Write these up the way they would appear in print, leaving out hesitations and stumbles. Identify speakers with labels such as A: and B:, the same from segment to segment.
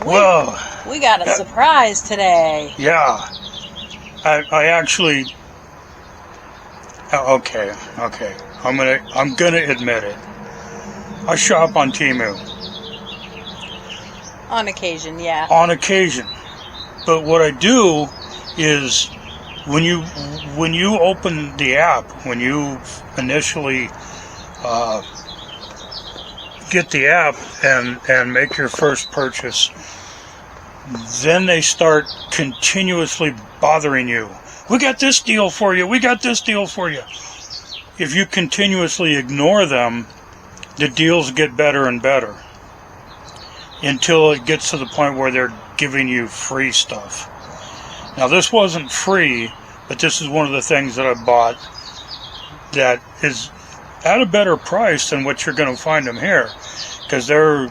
A: Well,
B: we got a surprise today.
A: yeah. I actually. Okay. I'm gonna admit it. I shop on Temu.
B: On occasion, yeah.
A: On occasion, but what I do is when you open the app, when you initially get the app and make your first purchase, then they start continuously bothering you. We got this deal for you. We got this deal for you. If you continuously ignore them, the deals get better and better until it gets to the point where they're giving you free stuff. Now, this wasn't free, but this is one of the things that I bought that is at a better price than what you're going to find them here, because they're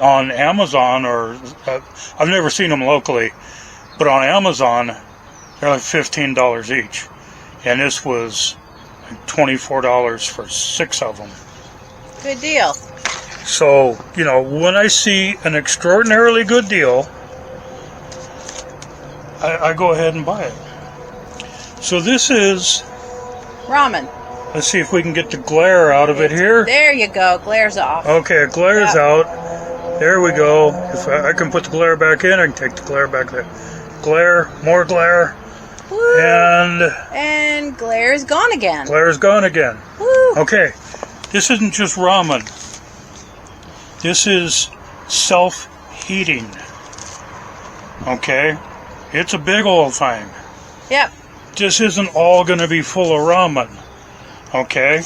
A: on Amazon, or I've never seen them locally, but on Amazon they're like $15 each, and this was like $24 for 6 of them.
B: Good deal.
A: So, when I see an extraordinarily good deal, I go ahead and buy it. So this is
B: ramen.
A: Let's see if we can get the glare out of it here.
B: There you go. Glare's off.
A: Okay, glare's out. There we go. If I can put the glare back in, I can take the glare back there. Glare, more glare.
B: Woo.
A: And
B: glare's gone again.
A: Glare's gone again.
B: Woo.
A: Okay, this isn't just ramen. This is self-heating. Okay? It's a big old thing.
B: Yep.
A: This isn't all going to be full of ramen. Okay,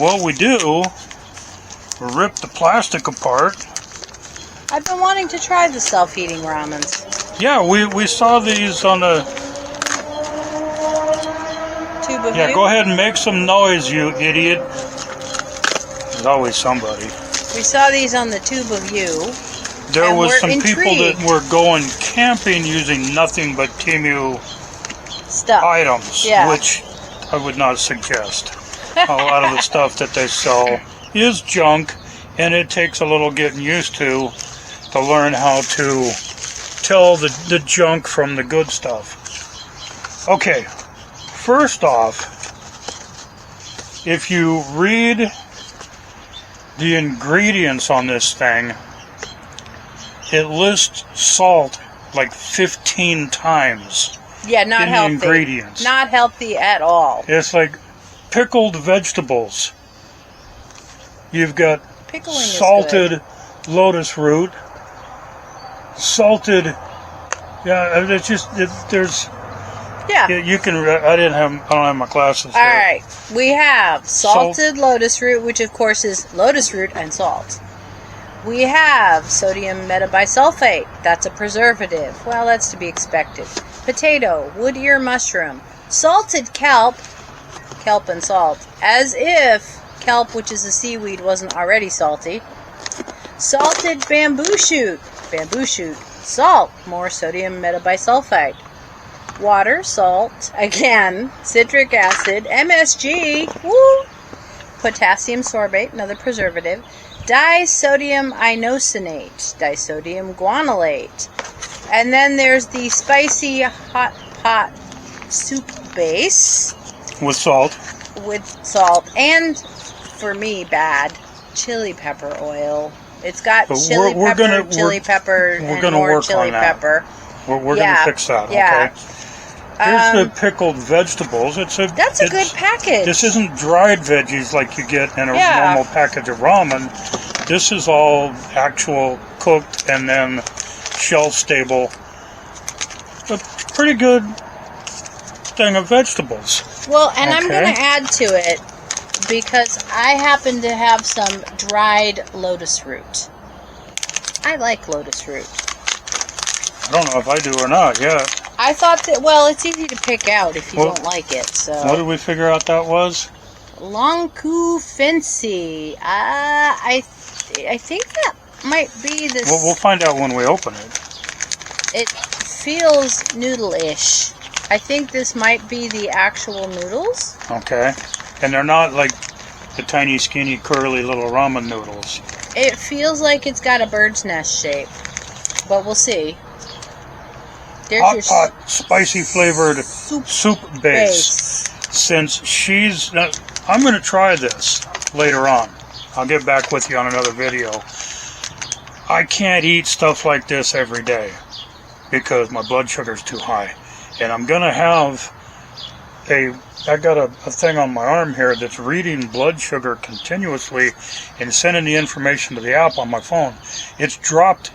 A: what we do, we rip the plastic apart.
B: I've been wanting to try the self-heating ramens.
A: Yeah, we saw these on the
B: Tube of
A: Yeah,
B: You?
A: go ahead and make some noise, you idiot. There's always somebody.
B: We saw these on the Tube of You.
A: There was some
B: intrigued.
A: people that were going camping using nothing but Temu
B: Stuff.
A: items,
B: Yeah.
A: which I would not suggest. A lot of the stuff that they sell is junk, and it takes a little getting used to learn how to tell the junk from the good stuff. Okay, first off, if you read the ingredients on this thing, it lists salt like 15 times.
B: Yeah, not
A: in the
B: healthy.
A: ingredients.
B: Not healthy at all.
A: It's like pickled vegetables. You've got
B: Pickling is
A: salted
B: good.
A: lotus root, salted. Yeah, it's just there's.
B: Yeah.
A: You can. I don't have my glasses.
B: All right. We have salted lotus root, which of course is lotus root and salt. We have sodium metabisulfate. That's a preservative. Well, that's to be expected. Potato, wood ear mushroom, salted kelp and salt, as if kelp, which is a seaweed, wasn't already salty. Salted bamboo shoot, salt, more sodium metabisulfite. Water, salt, again, citric acid, MSG, woo, potassium sorbate, another preservative, disodium inosinate, disodium guanylate. And then there's the spicy hot pot soup base.
A: With salt.
B: And, for me, bad, chili pepper oil. It's got chili pepper, and more chili pepper.
A: We're going to fix that,
B: yeah.
A: Okay? Here's the pickled vegetables. That's a good
B: package.
A: This isn't dried veggies like you get in a normal package of ramen. This is all actual cooked and then shelf-stable. A pretty good thing of vegetables.
B: Well, and I'm going to add to it because I happen to have some dried lotus root. I like lotus root.
A: I don't know if I do or not yet.
B: I thought that, well, it's easy to pick out if you don't like it. So.
A: What did we figure out that was?
B: Lonku Fancy. I think that might be this.
A: Well, we'll find out when we open it.
B: It feels noodle-ish. I think this might be the actual noodles.
A: Okay. And they're not like the tiny, skinny, curly little ramen noodles.
B: It feels like it's got a bird's nest shape, but we'll see. There's
A: Hot, spicy flavored soup base.
B: base.
A: Since she's... I'm going to try this later on. I'll get back with you on another video. I can't eat stuff like this every day because my blood sugar's too high. And I'm going to have I got a thing on my arm here that's reading blood sugar continuously and sending the information to the app on my phone. It's dropped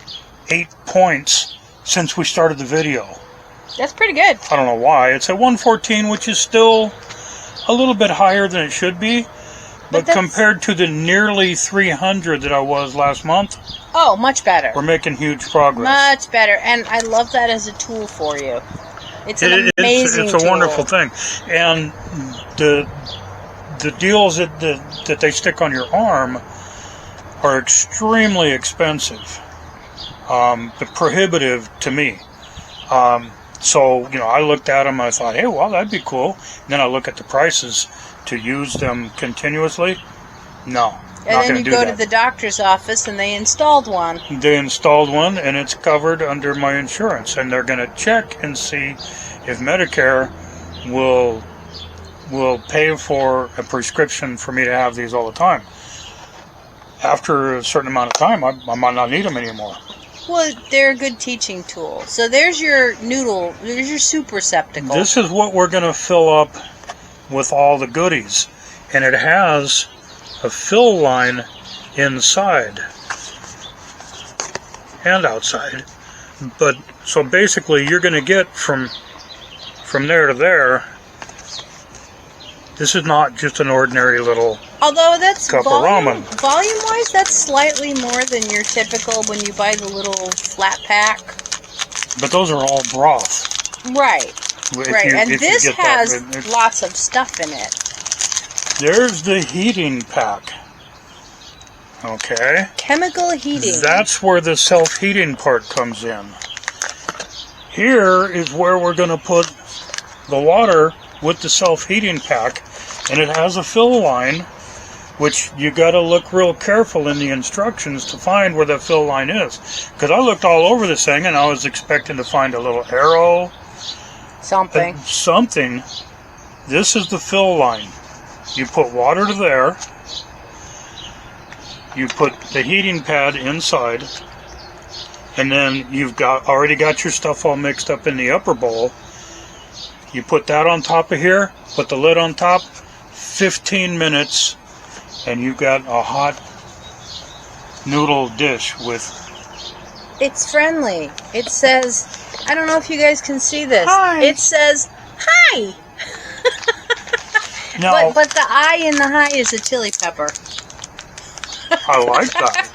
A: 8 points since we started the video.
B: That's pretty good.
A: I don't know why. It's at 114, which is still a little bit higher than it should be. But compared to the nearly 300 that I was last month,
B: oh, much better.
A: We're making huge progress.
B: Much better. And I love that as a tool for you. It's an amazing
A: It's a
B: tool.
A: wonderful thing. And the deals that they stick on your arm are extremely expensive. They're prohibitive to me. So, I looked at them and I thought, hey, well, that'd be cool. And then I look at the prices to use them continuously. No.
B: And then you go to the doctor's office and they installed one.
A: They installed one and it's covered under my insurance. And they're going to check and see if Medicare will pay for a prescription for me to have these all the time. After a certain amount of time, I might not need them anymore.
B: Well, they're a good teaching tool. So there's your there's your soup receptacle.
A: This is what we're going to fill up with all the goodies. And it has a fill line inside and outside. But so basically you're going to get from there to there. This is not just an ordinary little
B: Although that's
A: cup of ramen.
B: Volume-wise, that's slightly more than your typical when you buy the little flat pack.
A: But those are all broth.
B: Right. And this has
A: that,
B: lots of stuff in it.
A: There's the heating pack. Okay.
B: Chemical heating.
A: That's where the self-heating part comes in. Here is where we're going to put the water with the self-heating pack, and it has a fill line, which you got to look real careful in the instructions to find where the fill line is. Because I looked all over this thing, and I was expecting to find a little arrow.
B: Something.
A: This is the fill line. You put water to there. You put the heating pad inside, and then you've already got your stuff all mixed up in the upper bowl. You put that on top of here, put the lid on top, 15 minutes, and you've got a hot noodle dish with...
B: It's friendly. It says, I don't know if you guys can see this.
A: Hi.
B: It says, hi!
A: Now,
B: but the I in the hi is a chili pepper.
A: I like that.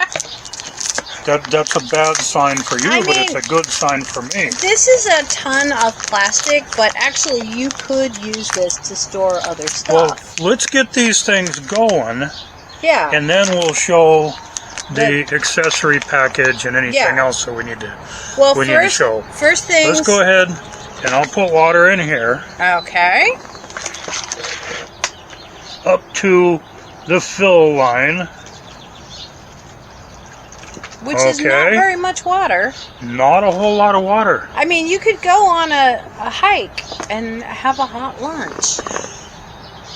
A: That's a bad sign for you, but it's a good sign for me.
B: This is a ton of plastic, but actually you could use this to store other stuff.
A: Well, let's get these things going.
B: Yeah.
A: And then we'll show the accessory package and anything else that we need to show.
B: First things.
A: Let's go ahead and I'll put water in here.
B: Okay.
A: Up to the fill line.
B: Which is not very much water.
A: Not a whole lot of water.
B: I mean, you could go on a hike and have a hot lunch.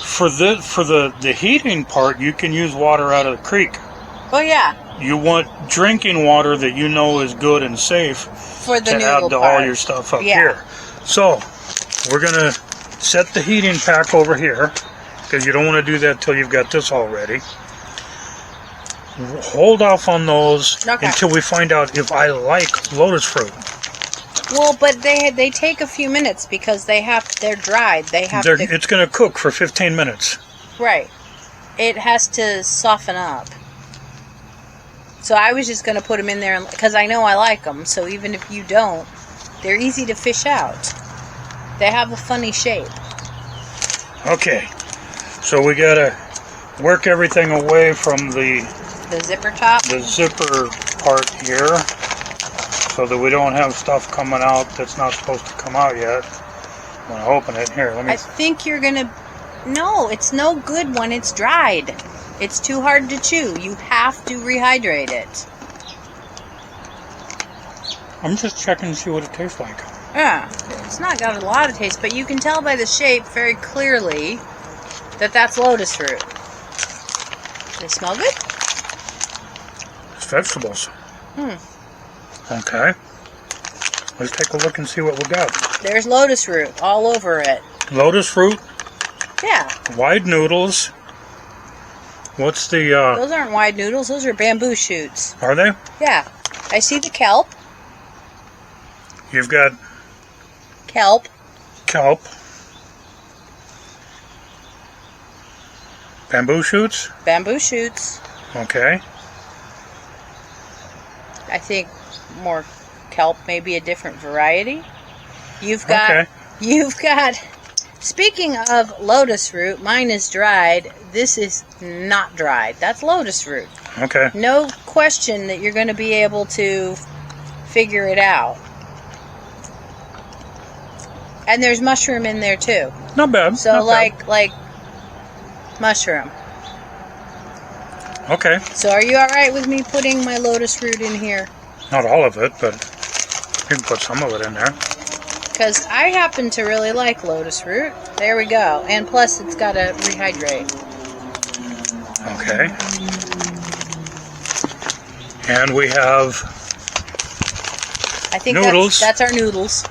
A: For the heating part, you can use water out of the creek.
B: Oh yeah.
A: You want drinking water that you know is good and safe
B: for the
A: to add to all your stuff up here. So we're gonna set the heating pack over here because you don't want to do that till you've got this all ready. Hold off on those until we find out if I like lotus fruit.
B: Well, but they take a few minutes because they're dried.
A: It's going to cook for 15 minutes.
B: Right. It has to soften up. So I was just going to put them in there because I know I like them. So even if you don't, they're easy to fish out. They have a funny shape.
A: Okay. So we got to work everything away from the
B: zipper top?
A: The zipper part here, so that we don't have stuff coming out that's not supposed to come out yet. I'm going to open it. Here, let me...
B: I think you're going to... No, it's no good when it's dried. It's too hard to chew. You have to rehydrate it.
A: I'm just checking to see what it tastes like.
B: Yeah, it's not got a lot of taste, but you can tell by the shape very clearly that that's lotus root. They smell good?
A: It's vegetables. Okay. Let's take a look and see what we got.
B: There's lotus root all over it.
A: Lotus root,
B: Yeah.
A: wide noodles. What's the,
B: Those aren't wide noodles. Those are bamboo shoots.
A: are they?
B: Yeah. I see the kelp.
A: You've got
B: Kelp.
A: kelp. Bamboo shoots?
B: Bamboo shoots.
A: Okay.
B: I think more kelp, maybe a different variety. You've got, speaking of lotus root, mine is dried. This is not dried. That's lotus root.
A: Okay.
B: No question that you're going to be able to figure it out. And there's mushroom in there too.
A: Not bad.
B: So
A: not bad.
B: like mushroom.
A: Okay.
B: So are you all right with me putting my lotus root in here?
A: Not all of it, but you can put some of it in there.
B: Because I happen to really like lotus root. There we go. And plus it's got to rehydrate.
A: Okay. And we have
B: I think
A: noodles.
B: That's our noodles.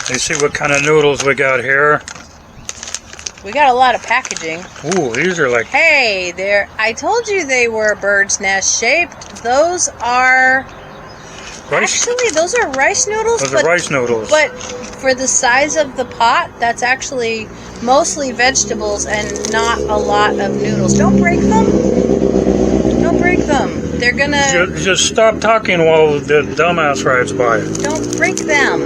A: You see what kind of noodles we got here.
B: We got a lot of packaging.
A: Ooh, these are like,
B: Hey, I told you they were bird's nest shaped. Those are
A: rice.
B: actually those are rice noodles.
A: Those are rice noodles.
B: But for the size of the pot, that's actually mostly vegetables and not a lot of noodles. Don't break them. Don't break them. They're gonna.
A: Just stop talking while the dumbass rides by.
B: Don't break them.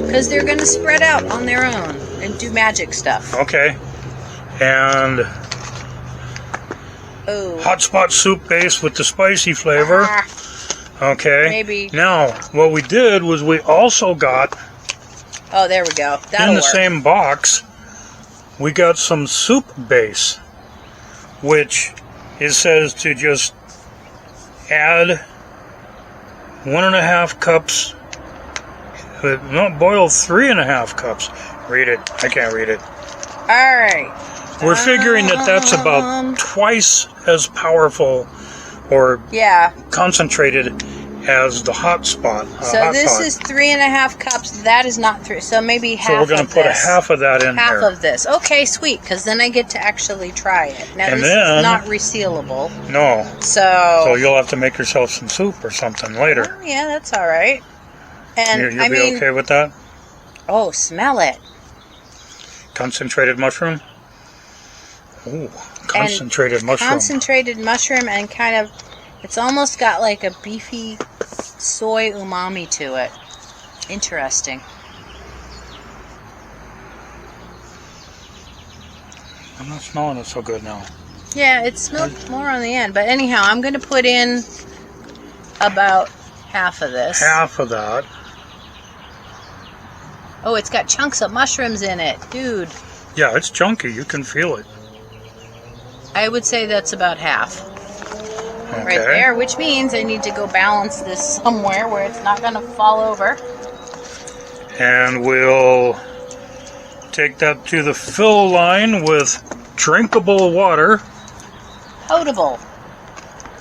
B: Because they're gonna spread out on their own and do magic stuff.
A: Okay. And
B: Oh.
A: hot spot soup base with the spicy flavor. Okay.
B: Maybe.
A: Now, what we did was we also got,
B: Oh, there we go.
A: in
B: That'll
A: the
B: work.
A: same box, we got some soup base, which it says to just add 1.5 cups, no, boil 3.5 cups. Read it. I can't read it.
B: All right.
A: We're figuring that that's about twice as powerful or
B: Yeah.
A: concentrated as the hot spot.
B: So
A: hot
B: this
A: pot.
B: is 3.5 cups. That is not 3. So maybe half.
A: So we're going
B: of
A: to put
B: this.
A: a half of that in
B: Half
A: here.
B: of this. Okay, sweet. Because then I get to actually try it. Now
A: And
B: this
A: then-
B: is not resealable.
A: No.
B: So.
A: So you'll have to make yourself some soup or something later.
B: Oh, yeah, that's all right. And
A: You'll
B: I
A: be
B: mean,
A: okay with that?
B: oh, smell it.
A: Concentrated mushroom? Ooh, concentrated mushroom.
B: Concentrated mushroom and kind of, it's almost got like a beefy soy umami to it. Interesting.
A: I'm not smelling it so good now.
B: Yeah, it smelled more on the end. But anyhow, I'm going to put in about half of this.
A: Half of that.
B: Oh, it's got chunks of mushrooms in it. Dude,
A: Yeah, it's chunky. You can feel it.
B: I would say that's about half.
A: Okay.
B: Right there, which means I need to go balance this somewhere where it's not going to fall over.
A: And we'll take that to the fill line with drinkable water.
B: Potable.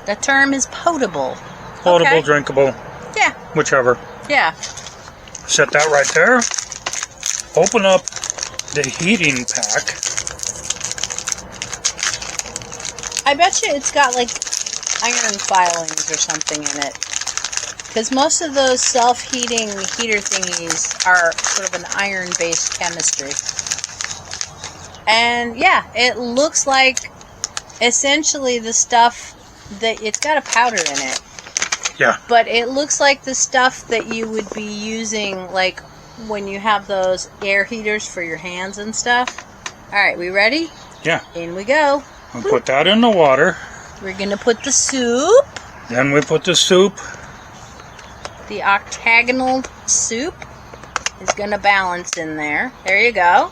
B: The term is potable.
A: Potable,
B: Okay.
A: drinkable,
B: Yeah,
A: whichever.
B: yeah.
A: Set that right there. Open up the heating pack.
B: I bet you it's got like iron filings or something in it. Because most of those self-heating heater thingies are sort of an iron-based chemistry. And yeah, it looks like essentially the stuff that it's got a powder in it.
A: Yeah.
B: But it looks like the stuff that you would be using like when you have those air heaters for your hands and stuff. Alright, we ready?
A: Yeah.
B: In we go.
A: We'll put that in the water.
B: We're going to put the soup,
A: Then we put the soup.
B: the octagonal soup is going to balance in there. There you go.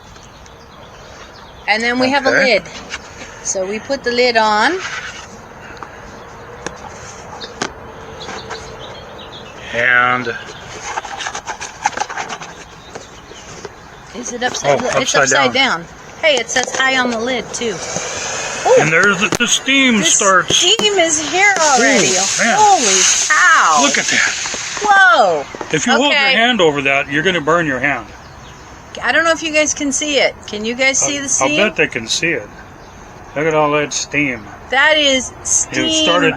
B: And then we have a
A: Okay.
B: lid. So we put the lid on.
A: And
B: Is it upside?
A: Oh,
B: It's
A: upside
B: upside down. Hey, it says high on the lid too.
A: and there's the steam
B: The
A: starts.
B: steam is here already.
A: Ooh, man.
B: Holy cow!
A: Look at that.
B: Whoa!
A: If you hold your
B: Okay.
A: hand over that, you're going to burn your hand.
B: I don't know if you guys can see it. Can you guys see the steam?
A: I'll bet they can see it. Look at all that steam.
B: That is steam.
A: It started,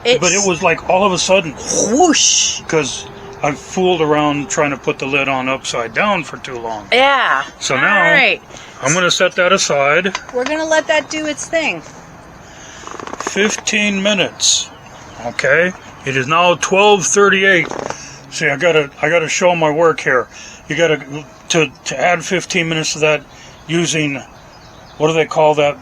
A: but it was like all of a sudden,
B: whoosh.
A: because I fooled around trying to put the lid on upside down for too long.
B: Yeah.
A: So now
B: All right.
A: I'm going to set that aside.
B: We're gonna let that do its thing.
A: 15 minutes. Okay. It is now 12:38. See, I gotta show my work here. You gotta to add 15 minutes to that using, what do they call that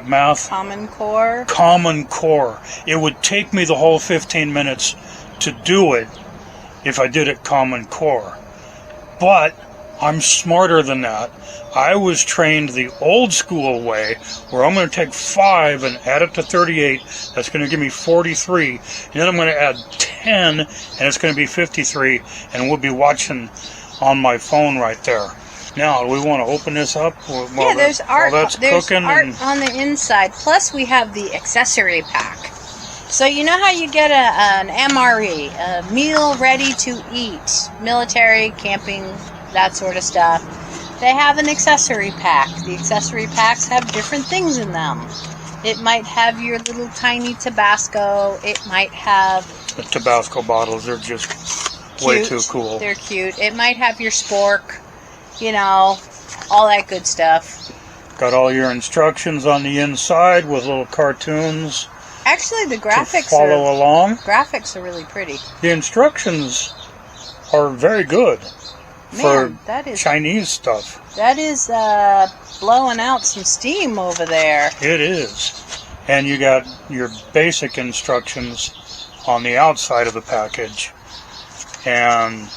A: math?
B: Common Core.
A: Common Core. It would take me the whole 15 minutes to do it if I did it Common Core. But I'm smarter than that. I was trained the old school way, where I'm going to take 5 and add it to 38. That's going to give me 43. And then I'm going to add 10, and it's going to be 53. And we'll be watching on my phone right there. Now, do we want to open this up?
B: Yeah, there's art.
A: That's
B: There's
A: cooking
B: art
A: and
B: on the inside. Plus, we have the accessory pack. So you know how you get an MRE, a meal ready to eat, military, camping, that sort of stuff. They have an accessory pack. The accessory packs have different things in them. It might have your little tiny Tabasco. It might have
A: the Tabasco bottles are just way too cool.
B: They're cute. It might have your spork, you know, all that good stuff.
A: Got all your instructions on the inside with little cartoons.
B: Actually, the graphics
A: to follow along.
B: Graphics are really pretty.
A: The instructions are very good for
B: that is
A: Chinese stuff.
B: That is blowing out some steam over there.
A: It is. And you got your basic instructions on the outside of the package. And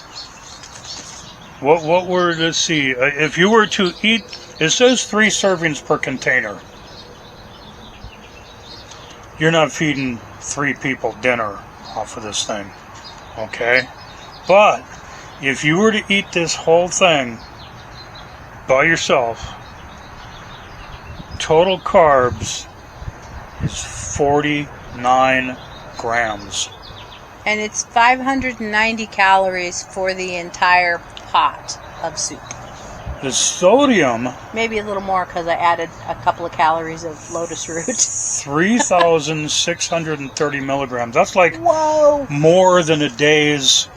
A: what were, let's see, if you were to eat, it says 3 servings per container. You're not feeding 3 people dinner off of this thing, okay? But if you were to eat this whole thing by yourself, total carbs is 49 grams.
B: And it's 590 calories for the entire pot of soup.
A: The sodium,
B: maybe a little more because I added a couple of calories of lotus root.
A: 3,630 milligrams. That's like
B: Whoa.
A: more than a day's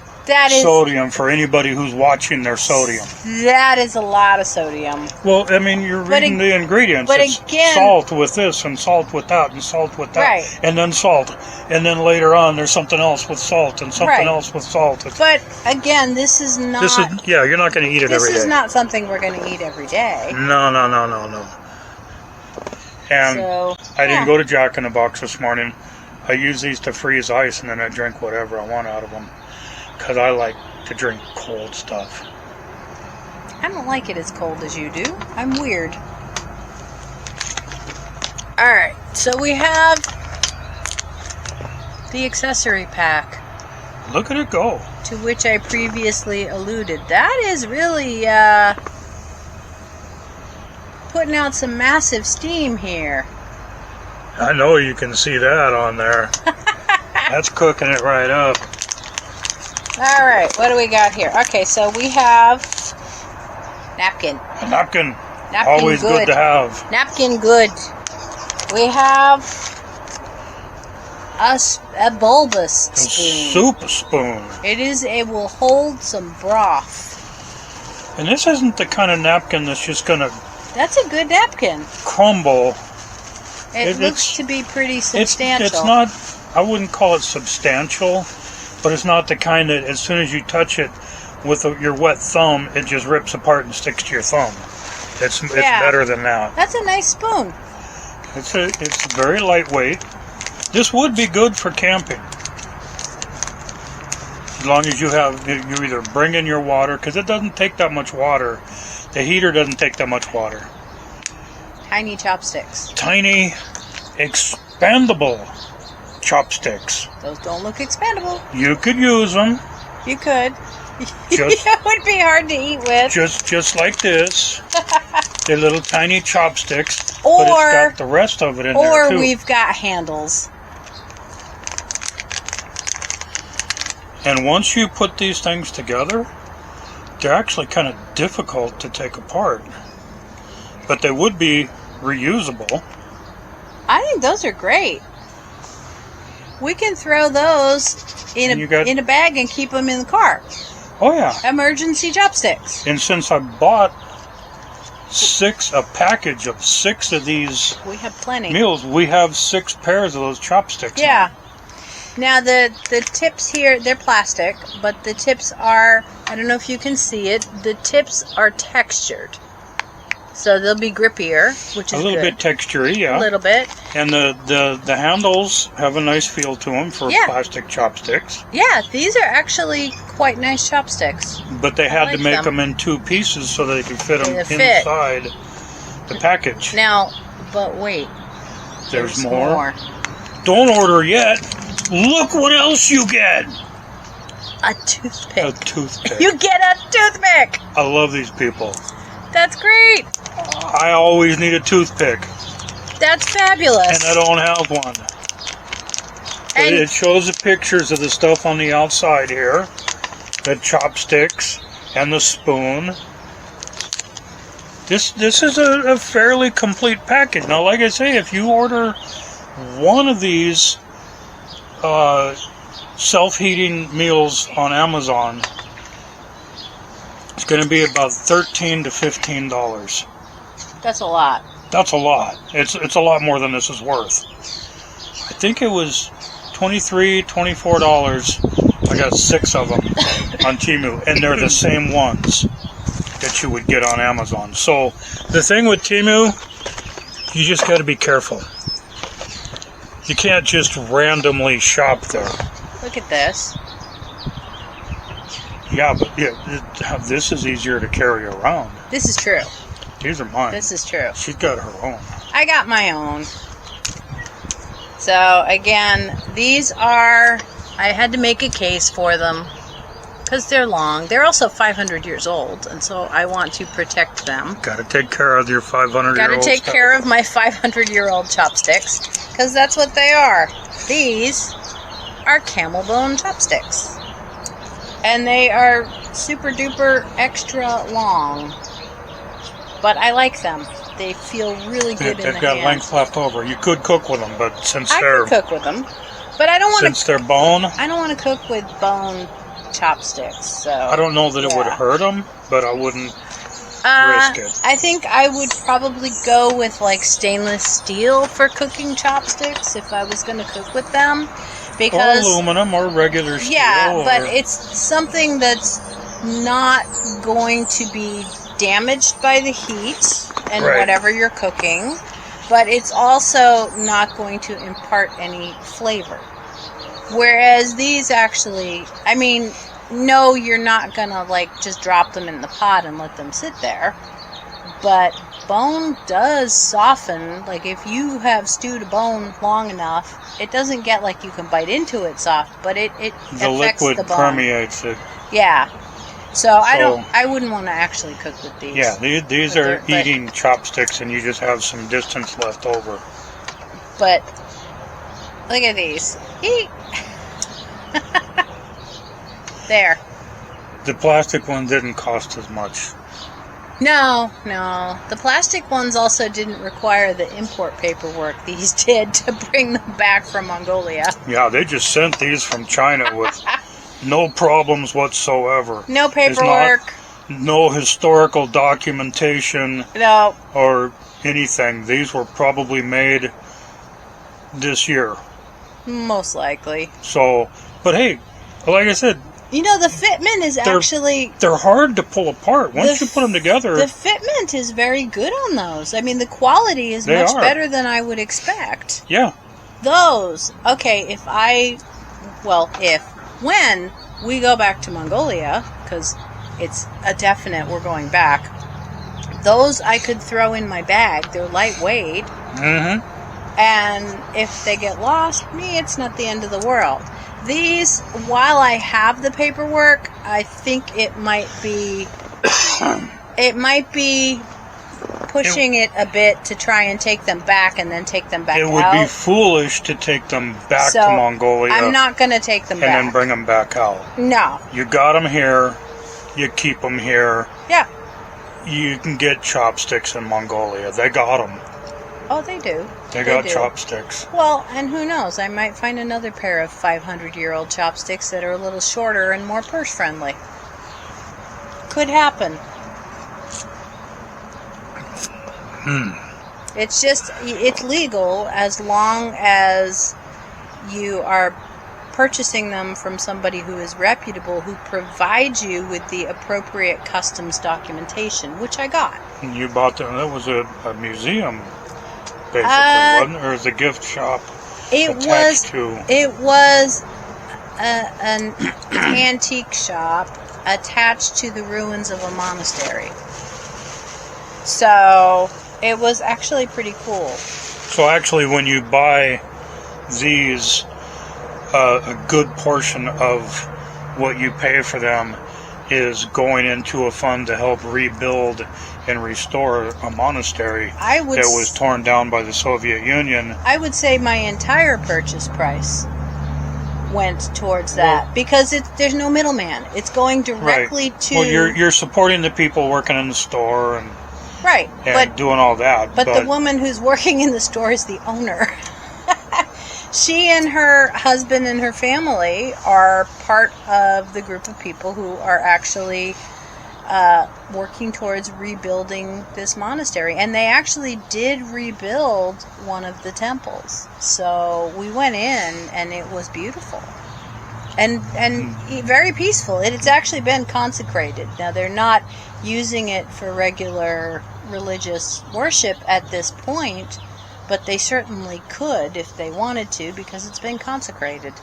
A: sodium for anybody who's watching their sodium.
B: That is a lot of sodium.
A: Well, I mean, you're reading the ingredients.
B: But
A: it's
B: again,
A: salt with this and salt with that and salt with that.
B: Right.
A: And then salt. And then later on there's something else with salt and something else with salt.
B: But again, this is not...
A: you're not going to eat it every day.
B: This is not something we're going to eat every day.
A: No. And
B: so,
A: I didn't go to Jack in the Box this morning. I use these to freeze ice and then I drink whatever I want out of them. Because I like to drink cold stuff.
B: I don't like it as cold as you do. I'm weird. Alright, so we have the accessory pack.
A: Look at it go.
B: To which I previously alluded. That is really putting out some massive steam here.
A: I know you can see that on there. That's cooking it right up.
B: Alright, what do we got here? Okay, so we have napkin.
A: A napkin.
B: Napkin
A: Always good to have.
B: Napkin good. We have a bulbous spoon.
A: Soup spoon.
B: It will hold some broth.
A: And this isn't the kind of napkin that's just going to...
B: That's a good napkin.
A: Crumble.
B: It looks to be pretty substantial.
A: It's not, I wouldn't call it substantial, but it's not the kind that as soon as you touch it with your wet thumb, it just rips apart and sticks to your thumb. It's better than that.
B: That's a nice spoon.
A: It's very lightweight. This would be good for camping. As long as you either bring in your water, because it doesn't take that much water. The heater doesn't take that much water.
B: tiny chopsticks.
A: Tiny, expandable chopsticks.
B: Those don't look expandable.
A: You could use them.
B: You could.
A: Just,
B: It would be hard to eat with.
A: just like this. They're little tiny chopsticks, but
B: Or-
A: it's got the rest of it in there
B: Or
A: too.
B: we've got handles.
A: And once you put these things together, they're actually kind of difficult to take apart. But they would be reusable.
B: I think those are great. We can throw those in in a bag and keep them in the car.
A: Oh yeah.
B: Emergency chopsticks.
A: And since I bought a package of 6 of these
B: We have plenty.
A: meals, we have 6 pairs of those chopsticks.
B: Yeah. Now the tips here, they're plastic, but the tips are, I don't know if you can see it, the tips are textured. So they'll be grippier, which is
A: a little
B: good.
A: bit textury, yeah.
B: A little bit.
A: And the handles have a nice feel to them for
B: Yeah.
A: plastic chopsticks.
B: Yeah, these are actually quite nice chopsticks.
A: But they had
B: like
A: to make
B: them.
A: them in 2 pieces so they could fit them
B: They fit.
A: inside the package.
B: Now, but wait.
A: There's more. Don't order yet. Look what else you get.
B: A toothpick.
A: A toothpick.
B: You get a toothpick!
A: I love these people.
B: That's great!
A: I always need a toothpick,
B: That's fabulous.
A: and I don't have one.
B: And-
A: It shows the pictures of the stuff on the outside here. The chopsticks and the spoon. This is a fairly complete package. Now, like I say, if you order one of these self-heating meals on Amazon, it's going to be about $13 to $15.
B: That's a lot.
A: That's a lot. It's a lot more than this is worth. I think it was $23, $24. I got 6 of them on Temu, and they're the same ones that you would get on Amazon. So the thing with Temu, you just got to be careful. You can't just randomly shop there.
B: Look at this.
A: Yeah, but this is easier to carry around.
B: This is true.
A: These are mine.
B: This is true.
A: She's got her own.
B: I got my own. So, again, these are... I had to make a case for them because they're long. They're also 500 years old, and so I want to protect them.
A: Got to take care of your 500-year-old.
B: Got to take care of my 500-year-old chopsticks because that's what they are. These are camel bone chopsticks. And they are super duper extra long. But I like them. They feel really good in the
A: They've got
B: hand.
A: length left over. You could cook with them, but since
B: I
A: they're
B: can cook with them. But I don't want
A: since they're bone,
B: I don't want to cook with bone chopsticks. So
A: I don't know that it would
B: yeah.
A: hurt them, but I wouldn't risk it.
B: I think I would probably go with like stainless steel for cooking chopsticks if I was going to cook with them,
A: Or
B: because
A: aluminum or regular steel.
B: yeah, but
A: or-
B: it's something that's not going to be damaged by the heat and
A: Right.
B: whatever you're cooking, but it's also not going to impart any flavor. Whereas these actually, I mean, no, you're not gonna like just drop them in the pot and let them sit there. But bone does soften. Like if you have stewed a bone long enough, it doesn't get like you can bite into it soft, but it
A: the
B: affects
A: liquid
B: the bone.
A: permeates it.
B: Yeah. So I wouldn't want to actually cook with these.
A: Yeah, these
B: But
A: are
B: they're- but-
A: eating chopsticks, and you just have some distance left over.
B: But look at these. Eat. There.
A: The plastic one didn't cost as much.
B: No. The plastic ones also didn't require the import paperwork these did to bring them back from Mongolia.
A: Yeah, they just sent these from China with no problems whatsoever.
B: No
A: There's
B: paperwork.
A: No historical documentation
B: No.
A: or anything. These were probably made this year.
B: Most likely.
A: So, but hey, like I said,
B: You know, the fitment is actually...
A: they're hard to pull apart. Once
B: The
A: you put them together,
B: The fitment is very good on those. I mean, the quality is
A: They
B: much
A: are.
B: better than I would expect.
A: yeah,
B: Those, okay, when we go back to Mongolia, because it's a definite we're going back, those I could throw in my bag. They're lightweight.
A: Mm-hmm.
B: And if they get lost, it's not the end of the world. These, while I have the paperwork, I think it might be pushing it a bit to try and take them back and then take them back out.
A: It would be foolish to take them back to Mongolia.
B: I'm not going to take them back.
A: And then bring them back out.
B: No.
A: You got them here. You keep them here.
B: Yeah.
A: You can get chopsticks in Mongolia. They got them.
B: Oh, they do.
A: They got chopsticks.
B: Well, and who knows? I might find another pair of 500-year-old chopsticks that are a little shorter and more purse-friendly. Could happen. It's legal as long as you are purchasing them from somebody who is reputable, who provides you with the appropriate customs documentation, which I got.
A: You bought them. That was a museum, basically, wasn't it? Or was a gift shop
B: It was an antique shop attached to the ruins of a monastery. So it was actually pretty cool.
A: So actually, when you buy these, a good portion of what you pay for them is going into a fund to help rebuild and restore a monastery that was torn down by the Soviet Union.
B: I would say my entire purchase price went towards that, because there's no middleman. It's going directly to...
A: Well, you're supporting the people working in the store and doing all that.
B: But the woman who's working in the store is the owner. She and her husband and her family are part of the group of people who are actually working towards rebuilding this monastery. And they actually did rebuild one of the temples. So we went in, and it was beautiful. And very peaceful. It's actually been consecrated. Now, they're not using it for regular religious worship at this point, but they certainly could if they wanted to, because it's been consecrated.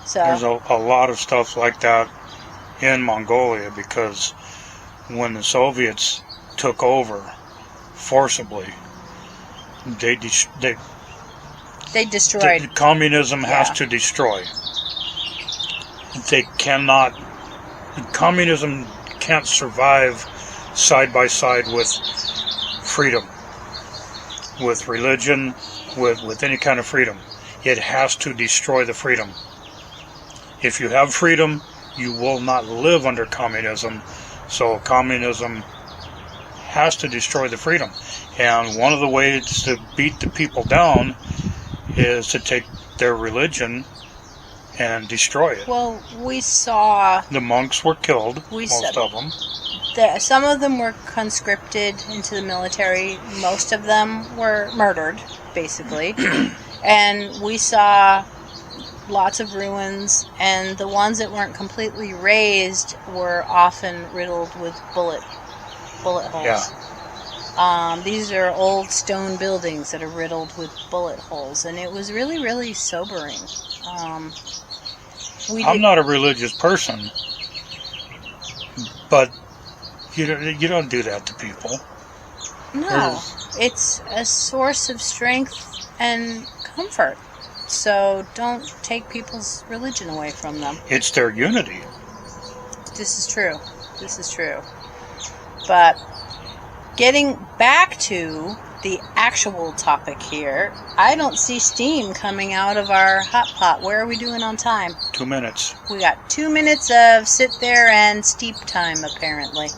B: So
A: there's a lot of stuff like that in Mongolia, because when the Soviets took over forcibly, they destroyed. Communism has to destroy. They cannot. Communism can't survive side by side with freedom, with religion, with any kind of freedom. It has to destroy the freedom. If you have freedom, you will not live under communism. So communism has to destroy the freedom. And one of the ways to beat the people down is to take their religion and destroy it.
B: Well, we saw...
A: The monks were killed, most of them.
B: Some of them were conscripted into the military. Most of them were murdered, basically. And we saw lots of ruins, and the ones that weren't completely razed were often riddled with bullet holes.
A: Yeah.
B: These are old stone buildings that are riddled with bullet holes, and it was really, really sobering. I'm
A: not a religious person, but you don't do that to people.
B: No, it's a source of strength and comfort. So don't take people's religion away from them.
A: It's their unity.
B: This is true. But getting back to the actual topic here, I don't see steam coming out of our hot pot. Where are we doing on time?
A: 2 minutes.
B: We got 2 minutes of sit there and steep time, apparently.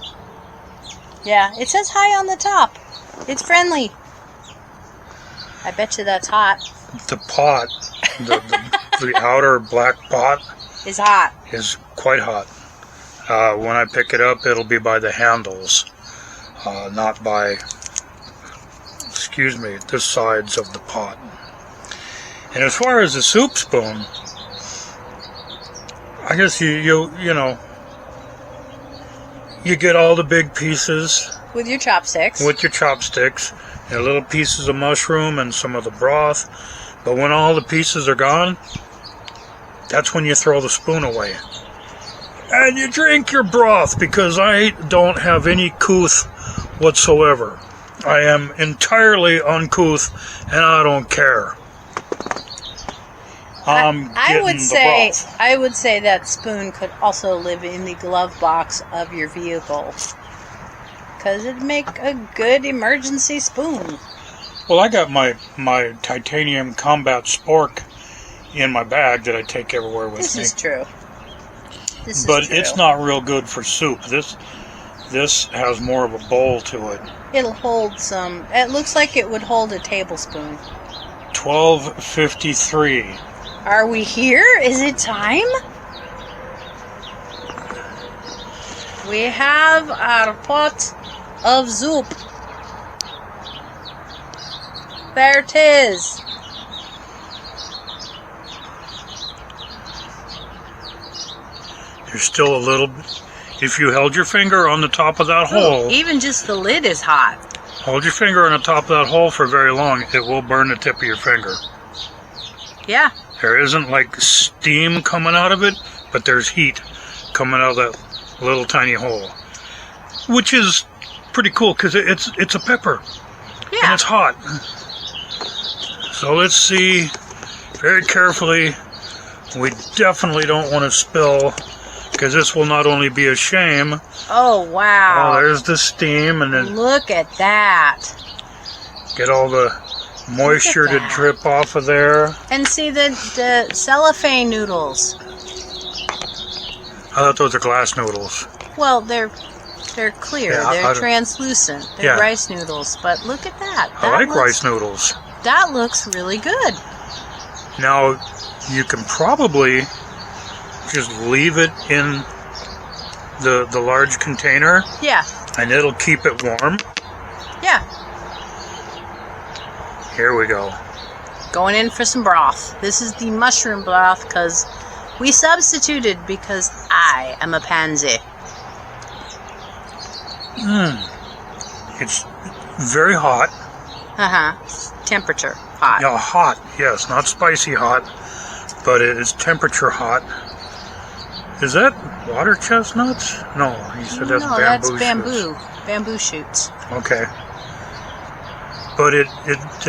B: Yeah, it says hi on the top. It's friendly. I bet you that's hot.
A: The pot, the outer black pot,
B: is hot.
A: Is quite hot. When I pick it up, it'll be by the handles, not by, the sides of the pot. And as far as the soup spoon, I guess you get all the big pieces
B: with your chopsticks.
A: And little pieces of mushroom and some of the broth. But when all the pieces are gone, that's when you throw the spoon away. And you drink your broth, because I don't have any couth whatsoever. I am entirely uncouth, and I don't care.
B: I would say that spoon could also live in the glove box of your vehicle, because it'd make a good emergency spoon.
A: Well, I got my titanium combat spork in my bag that I take everywhere with me.
B: This is true.
A: But it's not real good for soup. This has more of a bowl to it.
B: It'll hold some. It looks like it would hold a tablespoon.
A: 12:53.
B: Are we here? Is it time? We have our pot of soup. There it is.
A: There's still a little bit. If you held your finger on the top of that hole,
B: Even just the lid is hot.
A: hold your finger on the top of that hole for very long, it will burn the tip of your finger.
B: Yeah.
A: There isn't like steam coming out of it, but there's heat coming out of that little tiny hole, which is pretty cool because it's a pepper and
B: Yeah.
A: it's hot. So let's see very carefully. We definitely don't want to spill, because this will not only be a shame.
B: Oh, wow.
A: Oh, there's the steam, and then
B: Look at that.
A: get all the moisture to
B: that.
A: drip off of there.
B: And see the cellophane noodles.
A: I thought those are glass noodles.
B: Well, they're clear.
A: Yeah,
B: they're translucent. They're
A: Yeah.
B: rice noodles. But look at that.
A: I like rice noodles.
B: That looks really good.
A: Now, you can probably just leave it in the large container,
B: Yeah.
A: and it'll keep it warm.
B: Yeah.
A: Here we go.
B: Going in for some broth. This is the mushroom broth because we substituted because I am a pansy.
A: It's very hot.
B: Temperature hot.
A: Yeah, hot, yes, not spicy hot, but it is temperature hot. Is that water chestnuts? No, you said that's
B: no,
A: bamboo.
B: that's
A: shoots.
B: bamboo. Bamboo shoots.
A: Okay. But it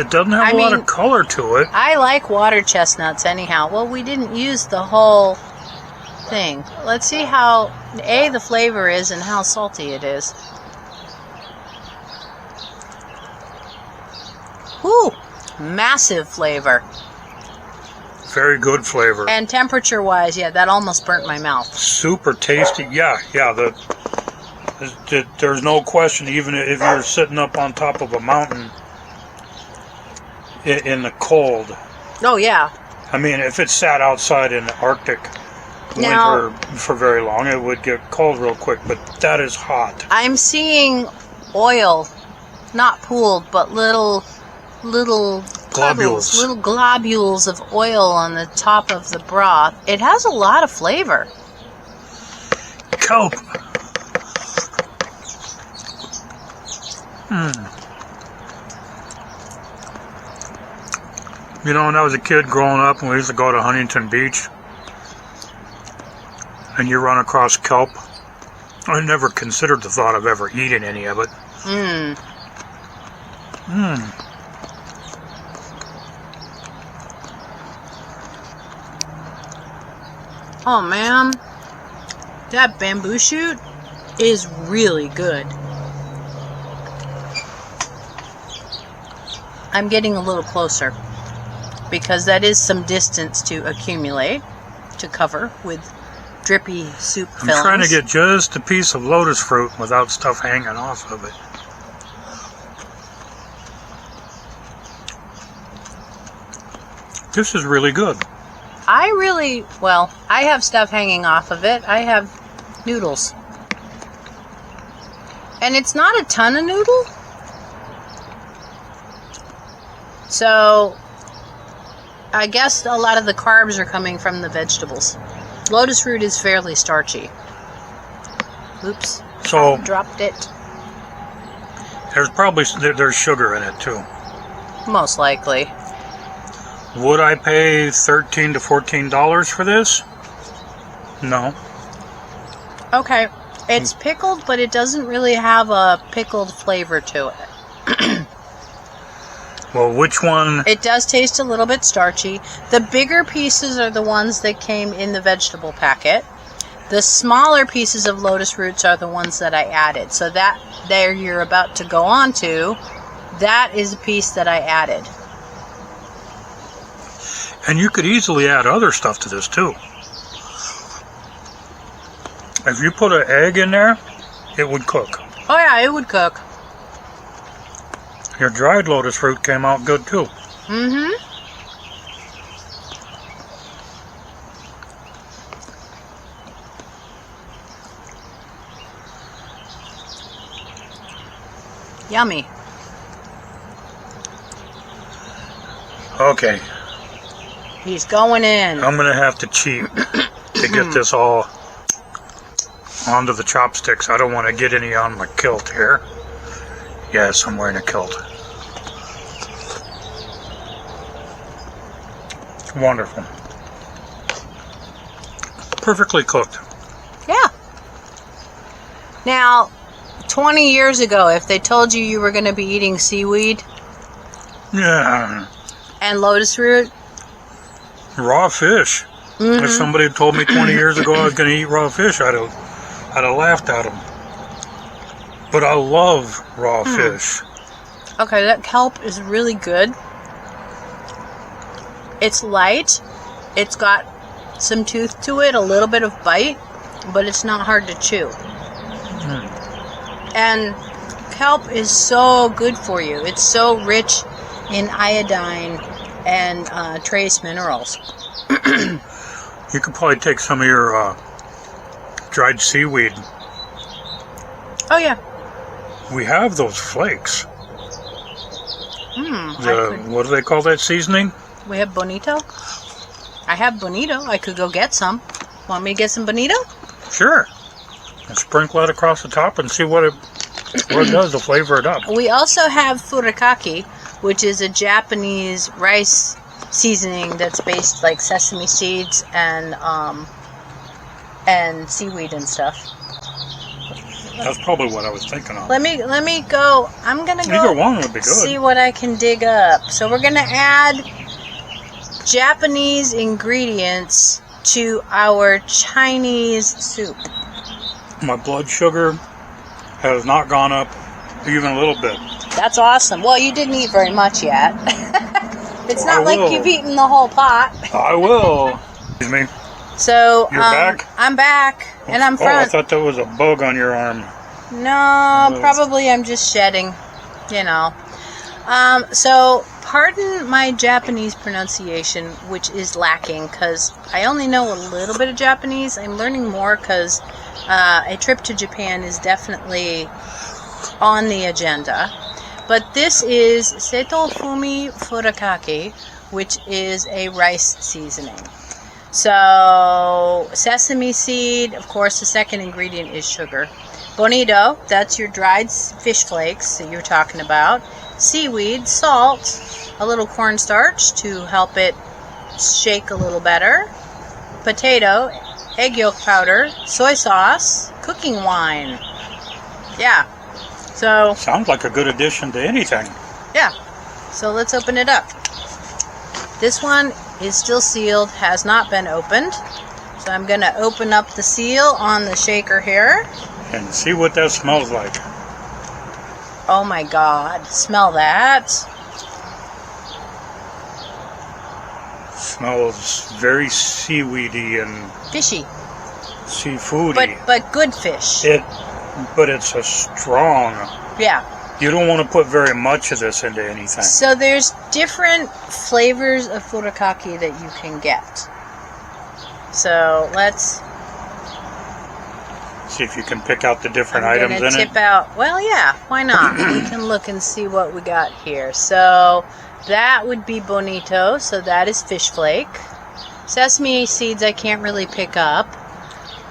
A: doesn't have a lot of color to it.
B: I like water chestnuts anyhow. Well, we didn't use the whole thing. Let's see how, the flavor is and how salty it is. Whew! Massive flavor.
A: Very good flavor.
B: And temperature-wise, yeah, that almost burnt my mouth.
A: Super tasty. Yeah. There's no question, even if you're sitting up on top of a mountain in the cold.
B: Oh, yeah.
A: I mean, if it sat outside in the Arctic winter for very long, it would get cold real quick, but that is hot.
B: I'm seeing oil, not pooled, but little
A: Globules.
B: puddles, little globules of oil on the top of the broth. It has a lot of flavor.
A: Kelp. You know, when I was a kid growing up, and we used to go to Huntington Beach, and you run across kelp, I never considered the thought of ever eating any of it.
B: Oh man, that bamboo shoot is really good. I'm getting a little closer because that is some distance to accumulate, to cover with drippy soup fillings.
A: I'm trying to get just a piece of lotus fruit without stuff hanging off of it. This is really good.
B: I have stuff hanging off of it. I have noodles. And it's not a ton of noodle. So, I guess a lot of the carbs are coming from the vegetables. Lotus root is fairly starchy. Oops.
A: So,
B: I dropped it.
A: there's sugar in it too.
B: Most likely.
A: Would I pay $13 to $14 for this? No.
B: Okay. It's pickled, but it doesn't really have a pickled flavor to it.
A: Well, which one?
B: It does taste a little bit starchy. The bigger pieces are the ones that came in the vegetable packet. The smaller pieces of lotus roots are the ones that I added. So that there you're about to go on to, that is a piece that I added.
A: And you could easily add other stuff to this too. If you put an egg in there, it would cook.
B: Oh yeah, it would cook.
A: Your dried lotus root came out good too.
B: Mm-hmm. Yummy.
A: Okay,
B: He's going in.
A: I'm gonna have to cheat to get this all onto the chopsticks. I don't want to get any on my kilt here. Yes, I'm wearing a kilt. Wonderful. Perfectly cooked.
B: Yeah. Now, 20 years ago, if they told you you were going to be eating seaweed
A: Yeah.
B: and lotus root,
A: Raw fish. If somebody had told me 20 years ago I was going to eat raw fish, I'd have laughed at them. But I love raw fish.
B: okay, that kelp is really good. It's light. It's got some tooth to it, a little bit of bite, but it's not hard to chew. And kelp is so good for you. It's so rich in iodine and trace minerals.
A: You could probably take some of your dried seaweed.
B: Oh yeah.
A: We have those flakes. What do they call that seasoning?
B: We have bonito. I have bonito. I could go get some. Want me to get some bonito?
A: Sure. And sprinkle that across the top and see what it does to flavor it up.
B: We also have furikake, which is a Japanese rice seasoning that's based like sesame seeds and seaweed and stuff.
A: That's probably what I was thinking of.
B: Let me go. I'm gonna go.
A: Either one would be good.
B: See what I can dig up. So we're gonna add Japanese ingredients to our Chinese soup.
A: My blood sugar has not gone up even a little bit.
B: That's awesome. Well, you didn't eat very much yet. It's
A: Well,
B: not like
A: will.
B: you've eaten the whole pot.
A: I will. Excuse me.
B: So
A: You're back?
B: I'm back, and I'm
A: Oh, I
B: front.
A: thought that was a bug on your arm.
B: No, probably I'm just shedding, you know. So pardon my Japanese pronunciation, which is lacking, because I only know a little bit of Japanese. I'm learning more because a trip to Japan is definitely on the agenda. But this is seto fumi furikake, which is a rice seasoning. So sesame seed, of course, the second ingredient is sugar. Bonito, that's your dried fish flakes that you're talking about. Seaweed, salt, a little cornstarch to help it shake a little better. Potato, egg yolk powder, soy sauce, cooking wine. Yeah. So,
A: Sounds like a good addition to anything.
B: yeah. So let's open it up. This one is still sealed, has not been opened. So I'm going to open up the seal on the shaker here.
A: And see what that smells like.
B: Oh my God, smell that.
A: Smells very seaweedy and
B: Fishy,
A: seafoody.
B: but good fish.
A: But it's a strong.
B: Yeah.
A: You don't want to put very much of this into anything.
B: So there's different flavors of furikake that you can get. So let's
A: See if you can pick out the different
B: I'm
A: items
B: gonna
A: in it.
B: tip out. Well, yeah, why not? We can look and see what we got here. So that would be bonito. So that is fish flake. Sesame seeds I can't really pick up.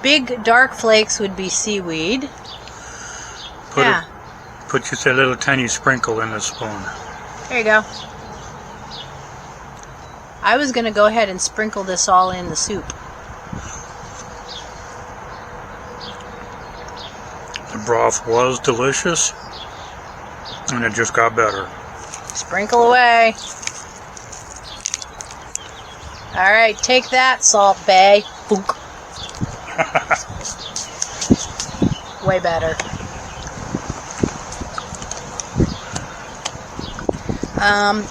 B: Big dark flakes would be seaweed.
A: Put just a little tiny sprinkle in the spoon.
B: There you go. I was going to go ahead and sprinkle this all in the soup.
A: broth was delicious, and it just got better.
B: Sprinkle away. All right, take that, Salt Bay. Book. Way better.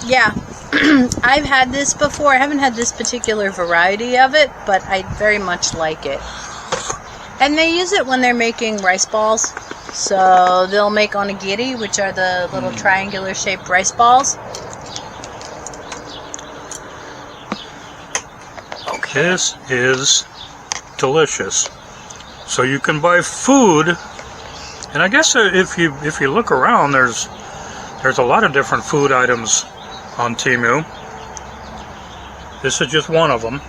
B: Yeah, I've had this before. I haven't had this particular variety of it, but I very much like it. And they use it when they're making rice balls. So they'll make onigiri, which are the little triangular shaped rice balls. Okay.
A: This is delicious. So you can buy food, and I guess if you look around, there's a lot of different food items on Temu. This is just one of them.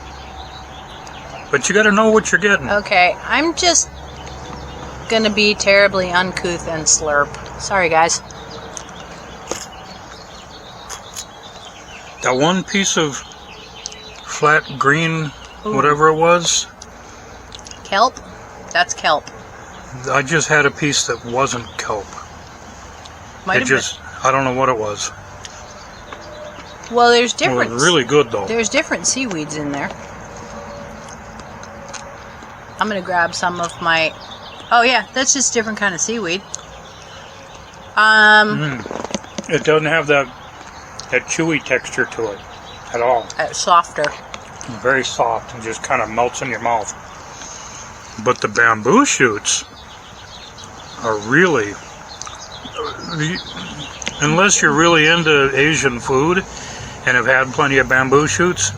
A: But you got to know what you're getting.
B: Okay, I'm just gonna be terribly uncouth and slurp. Sorry, guys.
A: That one piece of flat green, whatever it was.
B: Kelp? That's kelp.
A: I just had a piece that wasn't kelp.
B: Might
A: It
B: have
A: just, I don't know what it was.
B: been. Well, there's
A: It
B: different.
A: was really good though.
B: There's different seaweeds in there. I'm gonna grab some of my. Oh yeah, that's just different kind of seaweed.
A: It doesn't have that chewy texture to it at all.
B: Softer.
A: Very soft and just kind of melts in your mouth. But the bamboo shoots are really, unless you're really into Asian food and have had plenty of bamboo shoots,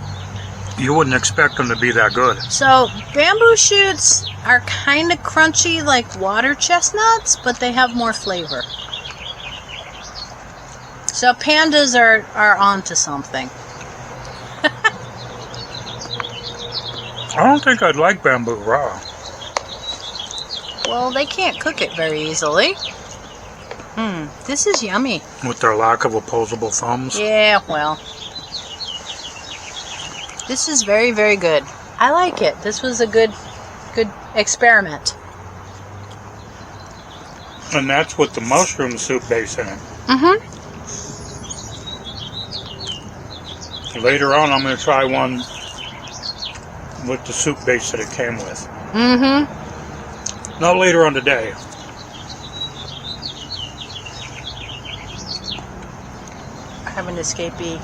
A: you wouldn't expect them to be that good.
B: So bamboo shoots are kind of crunchy like water chestnuts, but they have more flavor. So pandas are onto something.
A: I don't think I'd like bamboo raw.
B: Well, they can't cook it very easily. This is yummy.
A: With their lack of opposable thumbs.
B: Yeah, well. This is very, very good. I like it. This was a good experiment.
A: And that's with the mushroom soup base in it.
B: Mm-hmm.
A: Later on, I'm going to try one with the soup base that it came with.
B: Mm-hmm.
A: Not later on today.
B: I have an escapee.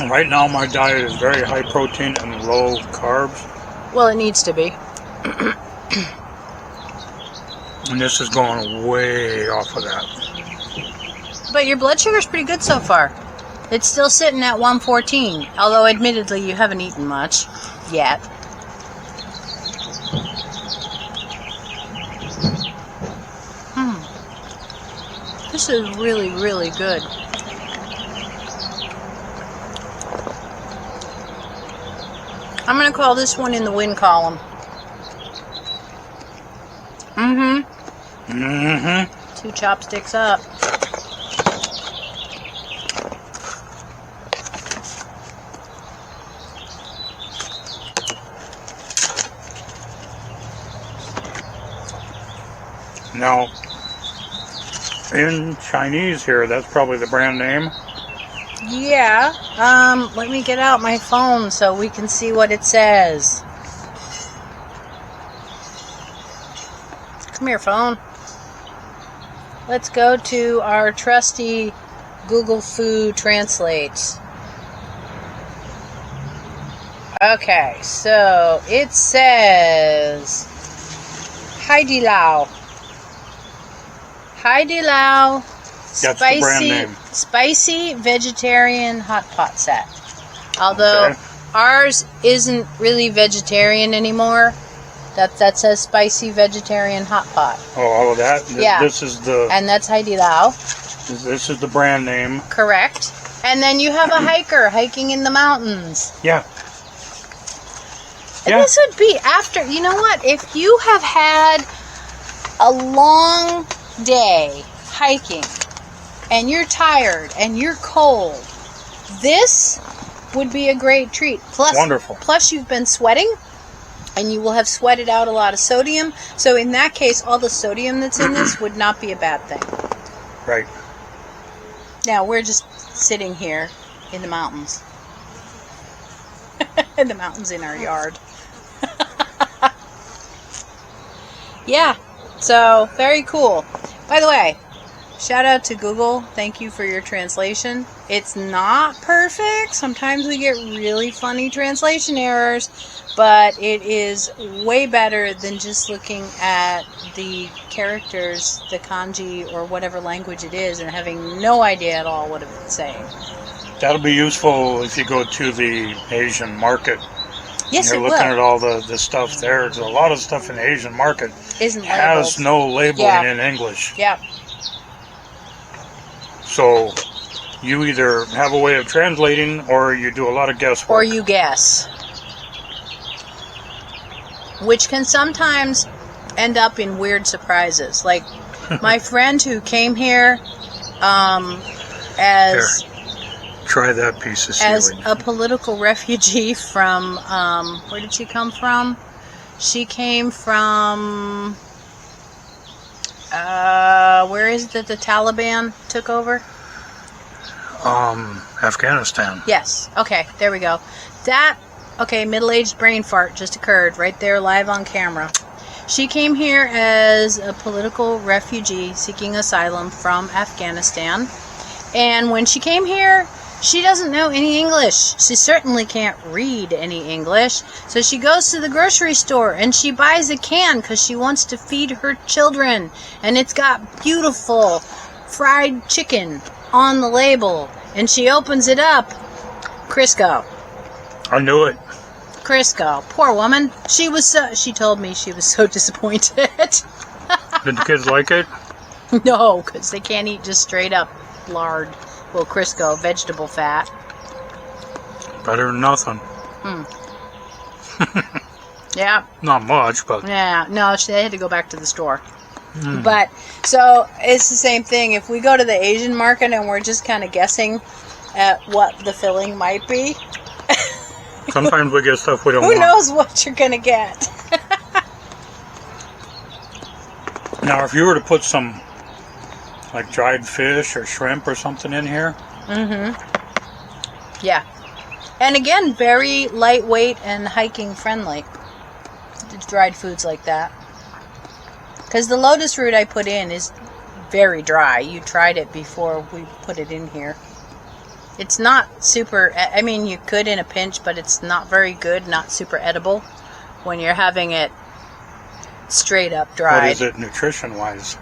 A: And right now, my diet is very high protein and low carbs.
B: Well, it needs to be.
A: And this is going way off of that.
B: But your blood sugar's pretty good so far. It's still sitting at 114, although admittedly you haven't eaten much yet. This is really, really good. I'm going to call this one in the win column. Mm-hmm.
A: Mm-hmm.
B: 2 chopsticks up.
A: Now, in Chinese here, that's probably the brand name.
B: Yeah. Let me get out my phone so we can see what it says. Come here, phone. Let's go to our trusty Google Food Translate. Okay, so it says Haidi Lao. Haidi Lao
A: That's the brand name.
B: spicy vegetarian hot pot set. Although
A: Okay.
B: ours isn't really vegetarian anymore. That says spicy vegetarian hot pot.
A: Oh, all of that?
B: Yeah.
A: This is the
B: And that's Haidi Lao.
A: this is the brand name.
B: Correct. And then you have a hiker hiking in the mountains.
A: Yeah.
B: And
A: Yeah.
B: this would be after, you know what? If you have had a long day hiking and you're tired and you're cold, this would be a great treat. Plus,
A: Wonderful.
B: Plus you've been sweating. and you will have sweated out a lot of sodium. So in that case, all the sodium that's in this would not be a bad thing.
A: Right.
B: Now, we're just sitting here in the mountains. In the mountains in our yard. Yeah, so very cool. By the way, shout out to Google. Thank you for your translation. It's not perfect. Sometimes we get really funny translation errors, but it is way better than just looking at the characters, the kanji, or whatever language it is, and having no idea at all what it's saying.
A: That'll be useful if you go to the Asian market.
B: Yes,
A: You're
B: it
A: looking
B: will.
A: at all the stuff there. There's a lot of stuff in the Asian market
B: Isn't
A: has
B: labeled.
A: no labeling
B: Yeah.
A: in English.
B: Yeah.
A: So you either have a way of translating or you do a lot of guesswork.
B: Or you guess. Which can sometimes end up in weird surprises. Like my friend who came here as
A: Here, try that piece of
B: as
A: ceiling.
B: a political refugee from where did she come from? She came from where is it that the Taliban took over?
A: Afghanistan.
B: Yes. Okay, there we go. Middle-aged brain fart just occurred right there live on camera. She came here as a political refugee seeking asylum from Afghanistan. And when she came here, she doesn't know any English. She certainly can't read any English. So she goes to the grocery store and she buys a can because she wants to feed her children. And it's got beautiful fried chicken on the label. And she opens it up. Crisco.
A: I knew it.
B: Crisco. Poor woman. She told me she was so disappointed.
A: Did the kids like it?
B: No, because they can't eat just straight up lard. Well, Crisco, vegetable fat.
A: Better than nothing.
B: Yeah.
A: Not much, but
B: Yeah. No, they had to go back to the store. But, so, it's the same thing. If we go to the Asian market and we're just kind of guessing at what the filling might be,
A: sometimes we get stuff we don't
B: who
A: want.
B: knows what you're going to get?
A: Now, if you were to put some, like dried fish or shrimp or something in here,
B: Yeah. And again, very lightweight and hiking friendly. Dried foods like that. Because the lotus root I put in is very dry. You tried it before we put it in here. It's not super, I mean, you could in a pinch, but it's not very good, not super edible when you're having it straight up dried.
A: what is it nutrition-wise?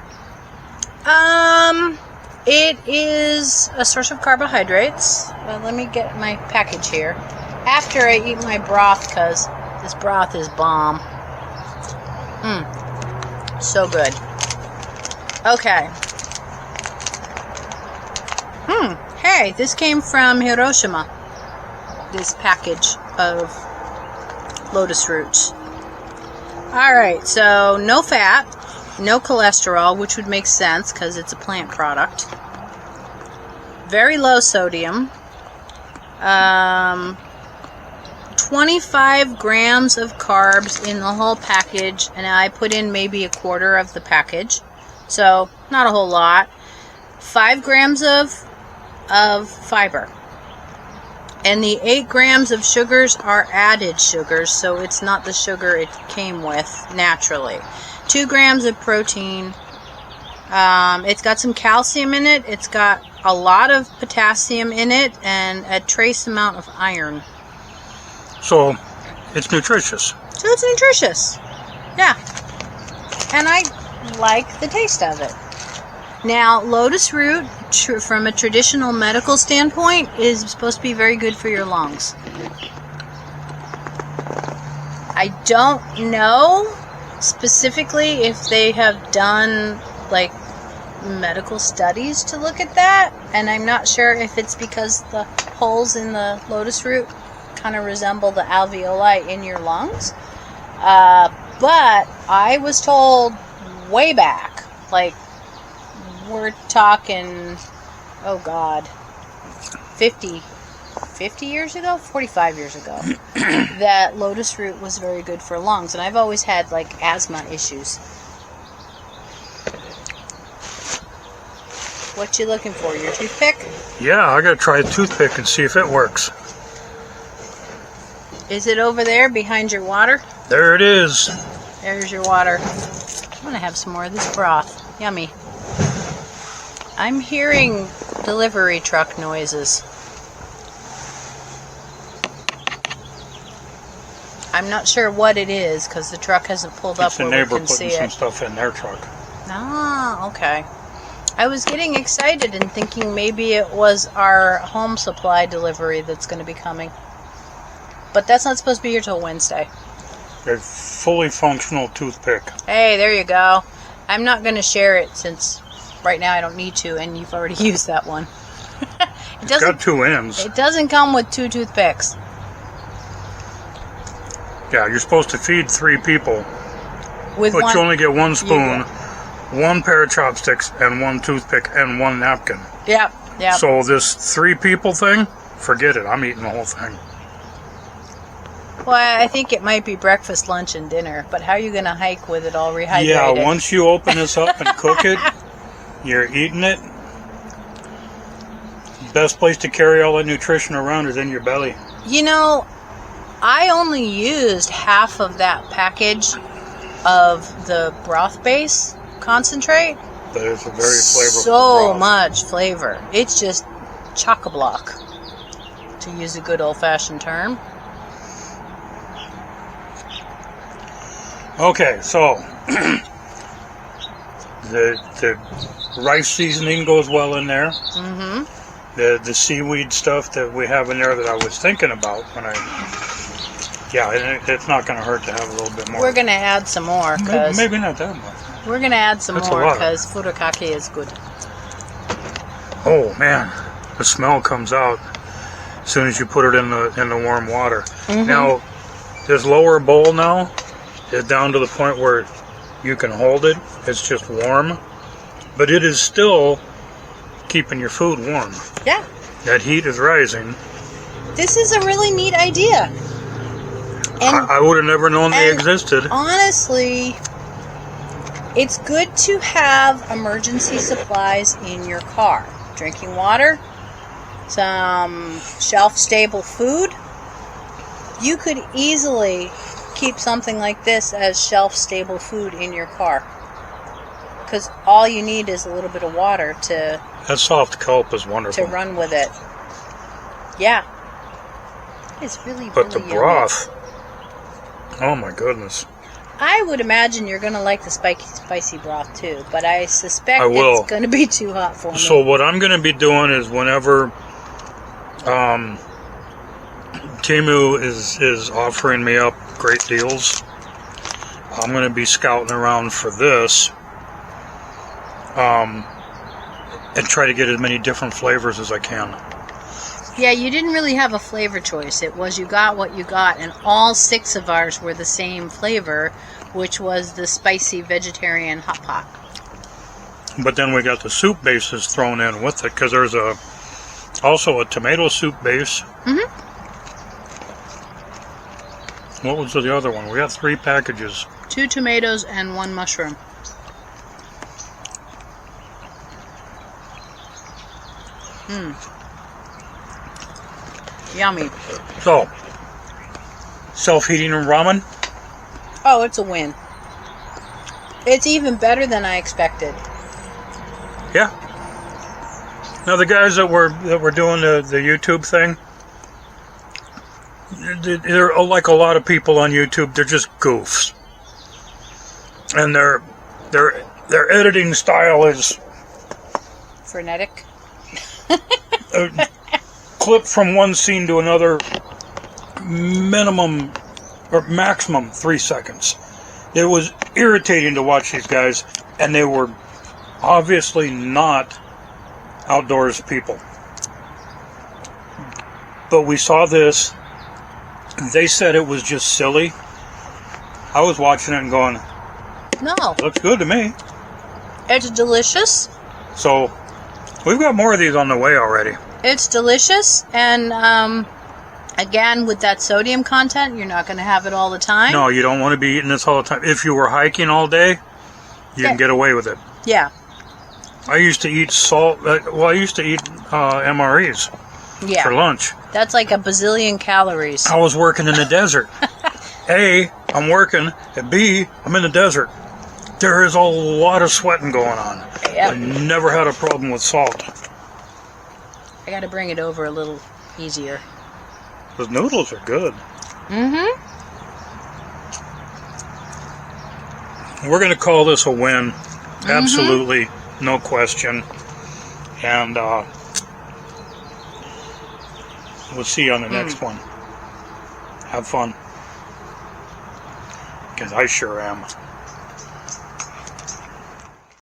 B: It is a source of carbohydrates. Let me get my package here. After I eat my broth, because this broth is bomb. So good. Okay. Hey, this came from Hiroshima. This package of lotus roots. Alright, so no fat, no cholesterol, which would make sense because it's a plant product. Very low sodium. 25 grams of carbs in the whole package, and I put in maybe a quarter of the package, so not a whole lot. 5 grams of fiber, and the 8 grams of sugars are added sugars, so it's not the sugar it came with naturally. 2 grams of protein. It's got some calcium in it, it's got a lot of potassium in it, and a trace amount of iron.
A: So, it's nutritious.
B: So it's nutritious. Yeah. And I like the taste of it. Now, lotus root, from a traditional medical standpoint, is supposed to be very good for your lungs. I don't know specifically if they have done, like, medical studies to look at that. And I'm not sure if it's because the holes in the lotus root kind of resemble the alveoli in your lungs. But I was told way back, like, we're talking, oh God, 50 50 years ago, 45 years ago, that lotus root was very good for lungs. And I've always had like asthma issues. What you looking for? Your toothpick?
A: Yeah, I gotta try a toothpick and see if it works.
B: Is it over there behind your water?
A: There it is.
B: There's your water. I'm gonna have some more of this broth. Yummy. I'm hearing delivery truck noises. I'm not sure what it is because the truck hasn't pulled up
A: It's the
B: where we
A: neighbor
B: can see
A: putting some
B: it.
A: stuff in their truck.
B: Ah, okay. I was getting excited and thinking maybe it was our home supply delivery that's going to be coming. But that's not supposed to be here till Wednesday.
A: A fully functional toothpick.
B: Hey, there you go. I'm not going to share it since right now I don't need to, and you've already used that one.
A: It's got two ends.
B: It doesn't come with two toothpicks.
A: Yeah, you're supposed to feed 3 people,
B: With
A: but
B: one,
A: you only get 1 spoon,
B: get-
A: 1 pair of chopsticks, and 1 toothpick, and 1 napkin.
B: Yep.
A: So this 3 people thing, forget it. I'm eating the whole thing.
B: Well, I think it might be breakfast, lunch, and dinner, but how are you going to hike with it all rehydrated?
A: Yeah, once you open this up and cook it, you're eating it. Best place to carry all that nutrition around is in your belly.
B: You know, I only used half of that package of the broth base concentrate.
A: But it's a very flavorful
B: So
A: broth.
B: much flavor. It's just chock-a-block, to use a good old-fashioned term.
A: Okay, so the rice seasoning goes well in there.
B: Mm-hmm.
A: The seaweed stuff that we have in there that I was thinking about when it's not going to hurt to have a little bit more.
B: We're going to add some more, because
A: Maybe not that much.
B: we're going to add some
A: That's a
B: more
A: lot.
B: because furikake is good.
A: Oh man, the smell comes out as soon as you put it in the warm water.
B: Mhm.
A: Now, this lower bowl now is down to the point where you can hold it. It's just warm, but it is still keeping your food warm.
B: Yeah,
A: That heat is rising.
B: this is a really neat idea. And
A: I would have never known they
B: and-
A: existed.
B: honestly, it's good to have emergency supplies in your car. Drinking water, some shelf-stable food. You could easily keep something like this as shelf-stable food in your car. Because all you need is a little bit of water to
A: That soft kelp is wonderful.
B: run with it. Yeah. It's really,
A: But the
B: really yummy.
A: broth, oh my goodness.
B: I would imagine you're going to like the spicy broth too, but I suspect
A: I will.
B: it's going to be too hot for me.
A: So what I'm going to be doing is whenever Timu is offering me up great deals, I'm going to be scouting around for this and try to get as many different flavors as I can.
B: Yeah, you didn't really have a flavor choice. It was you got what you got, and all 6 of ours were the same flavor, which was the spicy vegetarian hot pot.
A: But then we got the soup bases thrown in with it because there's also a tomato soup base.
B: Mm-hmm.
A: What was the other one? We got 3 packages.
B: 2 tomatoes and 1 mushroom. Yummy.
A: So, self-heating ramen.
B: Oh, it's a win. It's even better than I expected.
A: Yeah. Now the guys that were doing the YouTube thing, they're like a lot of people on YouTube. They're just goofs, and their editing style is
B: Frenetic.
A: clip from one scene to another, minimum or maximum 3 seconds. It was irritating to watch these guys, and they were obviously not outdoors people. But we saw this. They said it was just silly. I was watching it and going,
B: No,
A: looks good to me.
B: it's delicious.
A: So we've got more of these on the way already.
B: It's delicious, and again, with that sodium content, you're not going to have it all the time.
A: No, you don't want to be eating this all the time. If you were hiking all day, you can get away with it.
B: Yeah.
A: I used to eat salt. I used to eat MREs
B: Yeah.
A: for lunch.
B: That's like a bazillion calories.
A: I was working in the desert. A, I'm working. And B, I'm in the desert. There is a lot of sweating going on.
B: Yep.
A: I never had a problem with salt.
B: I got to bring it over a little easier.
A: Those noodles are good.
B: Mm-hmm.
A: We're going to call this a win. Absolutely. No question. And we'll see you on the next one. Have fun. Because I sure am.